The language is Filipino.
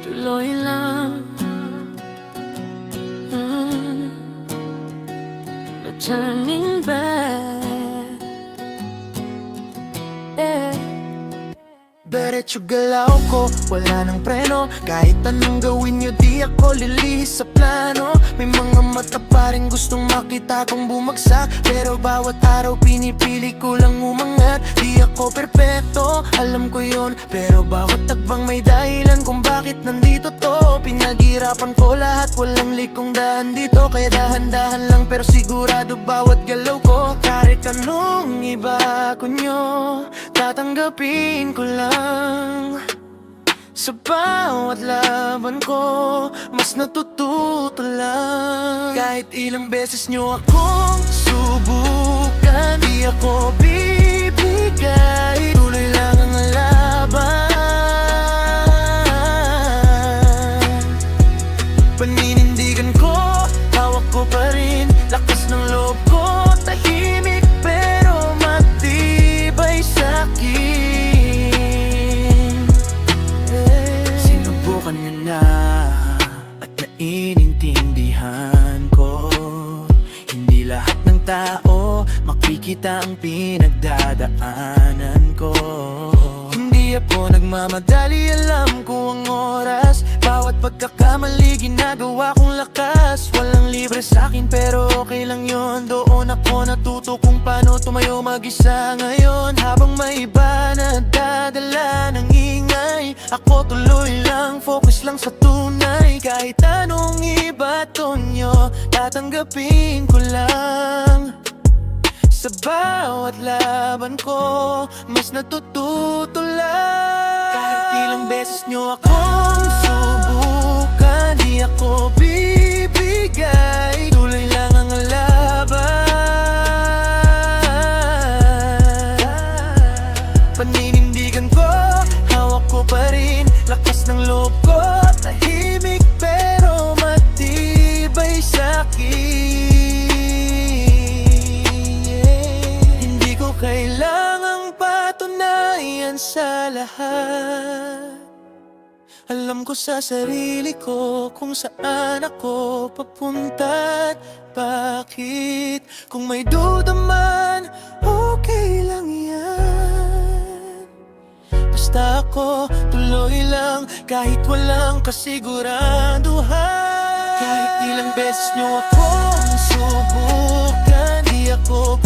Tuloy lang, no turning back. Diretso galaw ko, wala nang preno. Kahit anong gawin nyo, di ako lilihis sa plano. May mga mata pa rin gustong makita kong bumagsak, pero bawat araw pinipili ko lang umangat. Di ako perpekto, alam ko yun, pero bawat tagbang may dahilan kung bakit nandito to. Pinaghirapan ko lahat, walang likong daan dito. Kaya dahan-dahan lang pero sigurado bawat galaw ko. Kahit anong iba ko nyo, tatanggapin ko lang. Sa bawat laban ko, mas natututo lang. Kahit ilang beses nyo akong subukan, di ako bibigay. Tuloy lang ang laban. Paninindigan ko, hawak ko pa rin. Lakas ng loob ko, tahimik pero matibay sa'kin. Sinubukan nyo na at naiintindihan ko, hindi lahat ng tao makikita ang pinagdadaanan ko. Hindi ako nagmamadali, alam ko ang oras. Bawat pagkakamali ginagawa kong lakas. Walang libre sa'kin pero okay lang yun. Doon ako natuto kung paano tumayo mag-isa ngayon. Habang may iba na dadala ng ingay, ako tuloy lang, focus lang sa tunay. Kahit anong iba to nyo, tatanggapin ko lang. Sa bawat laban ko, mas natututo lang. Kahit ilang beses nyo akong subukan, di ako bibigay. Tuloy lang ang laban. Paninindigan ko, hawak ko pa rin. Lakas ng loob ko, tahimik pero matibay sa'kin. Kailangang patunayan sa lahat. Alam ko sa sarili ko kung saan ako papunta at bakit. Kung may duda man, okay lang yan. Basta ako tuloy lang kahit walang kasiguraduhan. Kahit ilang beses nyo akong subukan, di ako